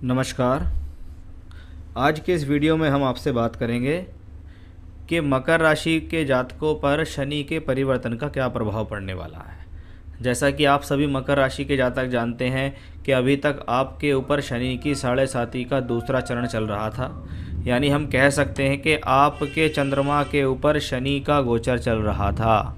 नमस्कार। आज के इस वीडियो में हम आपसे बात करेंगे कि मकर राशि के जातकों पर शनि के परिवर्तन का क्या प्रभाव पड़ने वाला है। जैसा कि आप सभी मकर राशि के जातक जानते हैं कि अभी तक आपके ऊपर शनि की 7.5 का दूसरा चरण चल रहा था, यानी हम कह सकते हैं कि आपके चंद्रमा के ऊपर शनि का गोचर चल रहा था।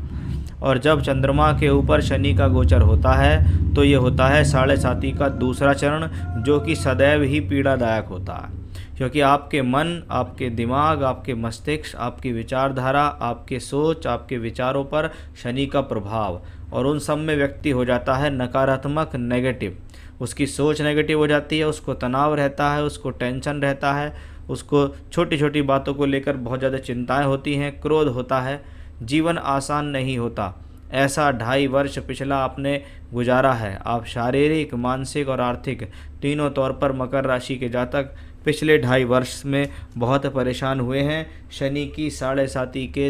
और जब चंद्रमा के ऊपर शनि का गोचर होता है तो ये होता है 7.5 का दूसरा चरण, जो कि सदैव ही पीड़ादायक होता है, क्योंकि आपके मन, आपके दिमाग, आपके मस्तिष्क, आपकी विचारधारा, आपके सोच, आपके विचारों पर शनि का प्रभाव, और उन सब में व्यक्ति हो जाता है नकारात्मक, नेगेटिव। उसकी सोच नेगेटिव हो जाती है, उसको तनाव रहता है, उसको टेंशन रहता है, उसको छोटी छोटी बातों को लेकर बहुत ज़्यादा चिंताएं होती हैं, क्रोध होता है, जीवन आसान नहीं होता। ऐसा 2.5 वर्ष पिछला आपने गुजारा है। आप शारीरिक, मानसिक और आर्थिक तीनों तौर पर मकर राशि के जातक पिछले 2.5 वर्ष में बहुत परेशान हुए हैं शनि की 7.5 के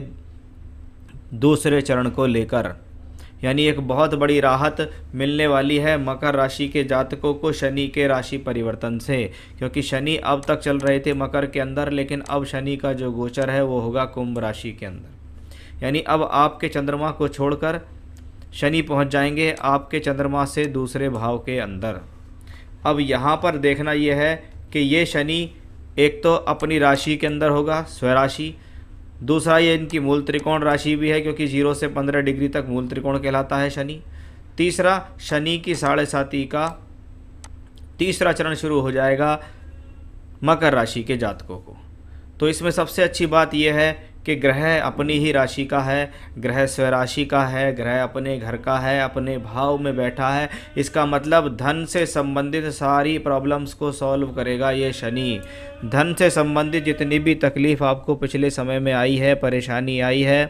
दूसरे चरण को लेकर। यानी एक बहुत बड़ी राहत मिलने वाली है मकर राशि के जातकों को शनि के राशि परिवर्तन से, क्योंकि शनि अब तक चल रहे थे मकर के अंदर, लेकिन अब शनि का जो गोचर है वो होगा कुंभ राशि के अंदर। यानी अब आपके चंद्रमा को छोड़कर शनि पहुंच जाएंगे आपके चंद्रमा से दूसरे भाव के अंदर। अब यहाँ पर देखना यह है कि ये शनि एक तो अपनी राशि के अंदर होगा, स्वराशि। दूसरा, ये इनकी मूल त्रिकोण राशि भी है, क्योंकि 0 से 15 डिग्री तक मूल त्रिकोण कहलाता है शनि। तीसरा, शनि की 7.5 का तीसरा चरण शुरू हो जाएगा मकर राशि के जातकों को। तो इसमें सबसे अच्छी बात यह है कि ग्रह अपनी ही राशि का है, ग्रह स्वराशि का है, ग्रह अपने घर का है, अपने भाव में बैठा है। इसका मतलब धन से संबंधित सारी प्रॉब्लम्स को सॉल्व करेगा ये शनि। धन से संबंधित जितनी भी तकलीफ़ आपको पिछले समय में आई है, परेशानी आई है,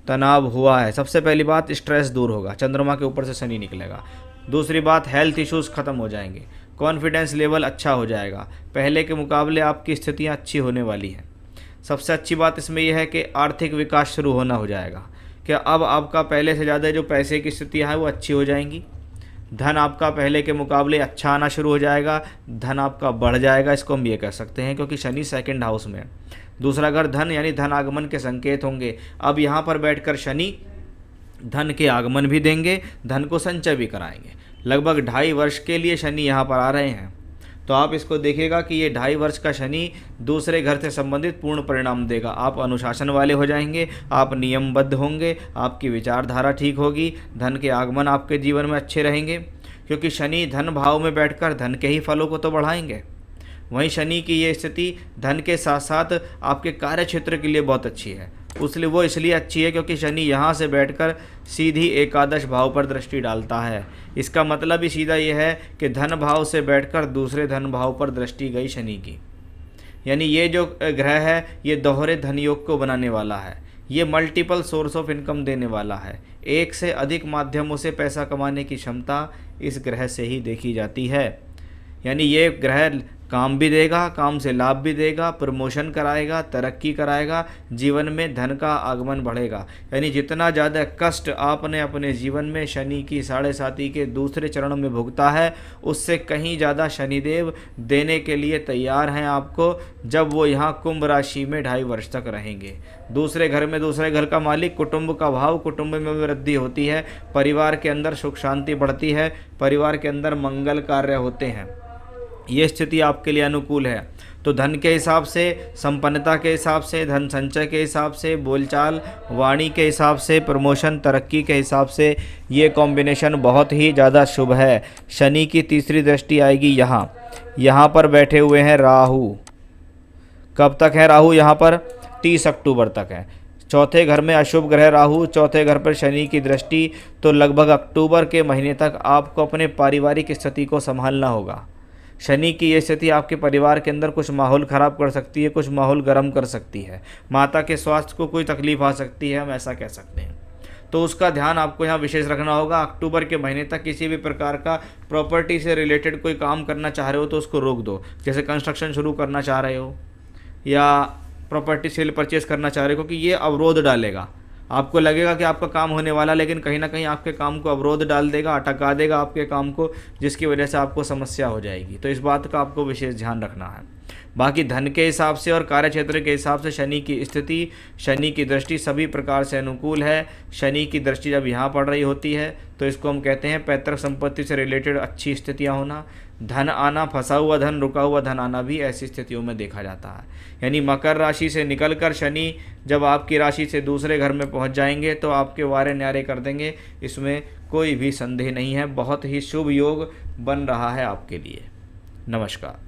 तनाव हुआ है, सबसे पहली बात स्ट्रेस दूर होगा, चंद्रमा के ऊपर से शनि निकलेगा। दूसरी बात, हेल्थ इश्यूज़ ख़त्म हो जाएंगे, कॉन्फिडेंस लेवल अच्छा हो जाएगा, पहले के मुकाबले आपकी स्थितियाँ अच्छी होने वाली हैं। सबसे अच्छी बात इसमें यह है कि आर्थिक विकास शुरू होना हो जाएगा, कि अब आपका पहले से ज़्यादा जो पैसे की स्थितियाँ हैं वो अच्छी हो जाएंगी। धन आपका पहले के मुकाबले अच्छा आना शुरू हो जाएगा, धन आपका बढ़ जाएगा, इसको हम ये कह सकते हैं, क्योंकि शनि सेकंड हाउस में है। दूसरा घर धन, यानी धन आगमन के संकेत होंगे। अब यहाँ पर बैठकर शनि धन के आगमन भी देंगे, धन को संचय भी कराएंगे। लगभग 2.5 वर्ष के लिए शनि यहाँ पर आ रहे हैं। तो आप इसको देखिएगा कि ये 2.5 वर्ष का शनि दूसरे घर से संबंधित पूर्ण परिणाम देगा। आप अनुशासन वाले हो जाएंगे, आप नियमबद्ध होंगे, आपकी विचारधारा ठीक होगी, धन के आगमन आपके जीवन में अच्छे रहेंगे, क्योंकि शनि धन भाव में बैठकर धन के ही फलों को तो बढ़ाएंगे। वहीं शनि की ये स्थिति धन के साथ साथ आपके कार्य क्षेत्र के लिए बहुत अच्छी है। इसलिए अच्छी है क्योंकि शनि यहाँ से बैठकर सीधी एकादश भाव पर दृष्टि डालता है। इसका मतलब ही सीधा ये है कि धन भाव से बैठकर दूसरे धन भाव पर दृष्टि गई शनि की। यानी ये जो ग्रह है ये दोहरे धन योग को बनाने वाला है, ये मल्टीपल सोर्स ऑफ इनकम देने वाला है। एक से अधिक माध्यमों से पैसा कमाने की क्षमता इस ग्रह से ही देखी जाती है। यानी ये ग्रह काम भी देगा, काम से लाभ भी देगा, प्रमोशन कराएगा, तरक्की कराएगा, जीवन में धन का आगमन बढ़ेगा। यानी जितना ज़्यादा कष्ट आपने अपने जीवन में शनि की 7.5 के दूसरे चरण में भुगता है, उससे कहीं ज़्यादा शनिदेव देने के लिए तैयार हैं आपको, जब वो यहाँ कुंभ राशि में 2.5 वर्ष तक रहेंगे। दूसरे घर में दूसरे घर का मालिक, कुटुंब का भाव, कुटुंब में वृद्धि होती है, परिवार के अंदर सुख शांति बढ़ती है, परिवार के अंदर मंगल कार्य होते हैं। ये स्थिति आपके लिए अनुकूल है। तो धन के हिसाब से, संपन्नता के हिसाब से, धन संचय के हिसाब से, बोलचाल वाणी के हिसाब से, प्रमोशन तरक्की के हिसाब से ये कॉम्बिनेशन बहुत ही ज़्यादा शुभ है। शनि की तीसरी दृष्टि आएगी यहाँ पर बैठे हुए हैं राहु। कब तक है राहु यहाँ पर? 30 अक्टूबर तक है। चौथे घर में अशुभ ग्रह राहु, चौथे घर पर शनि की दृष्टि, तो लगभग अक्टूबर के महीने तक आपको अपने पारिवारिक स्थिति को संभालना होगा। शनि की ये स्थिति आपके परिवार के अंदर कुछ माहौल ख़राब कर सकती है, कुछ माहौल गर्म कर सकती है, माता के स्वास्थ्य को कोई तकलीफ आ सकती है, हम ऐसा कह सकते हैं। तो उसका ध्यान आपको यहाँ विशेष रखना होगा। अक्टूबर के महीने तक किसी भी प्रकार का प्रॉपर्टी से रिलेटेड कोई काम करना चाह रहे हो तो उसको रोक दो। जैसे कंस्ट्रक्शन शुरू करना चाह रहे हो या प्रॉपर्टी सेल परचेस करना चाह रहे हो, क्योंकि ये अवरोध डालेगा। आपको लगेगा कि आपका काम होने वाला, लेकिन कहीं ना कहीं आपके काम को अवरोध डाल देगा, अटका देगा आपके काम को, जिसकी वजह से आपको समस्या हो जाएगी। तो इस बात का आपको विशेष ध्यान रखना है। बाकी धन के हिसाब से और कार्य क्षेत्र के हिसाब से शनि की स्थिति, शनि की दृष्टि सभी प्रकार से अनुकूल है। शनि की दृष्टि जब यहाँ पड़ रही होती है तो इसको हम कहते हैं पैतृक संपत्ति से रिलेटेड अच्छी स्थितियाँ होना। धन आना, फंसा हुआ धन, रुका हुआ धन आना भी ऐसी स्थितियों में देखा जाता है। यानी मकर राशि से निकलकर शनि जब आपकी राशि से दूसरे घर में पहुंच जाएंगे तो आपके वारे न्यारे कर देंगे, इसमें कोई भी संदेह नहीं है। बहुत ही शुभ योग बन रहा है आपके लिए। नमस्कार।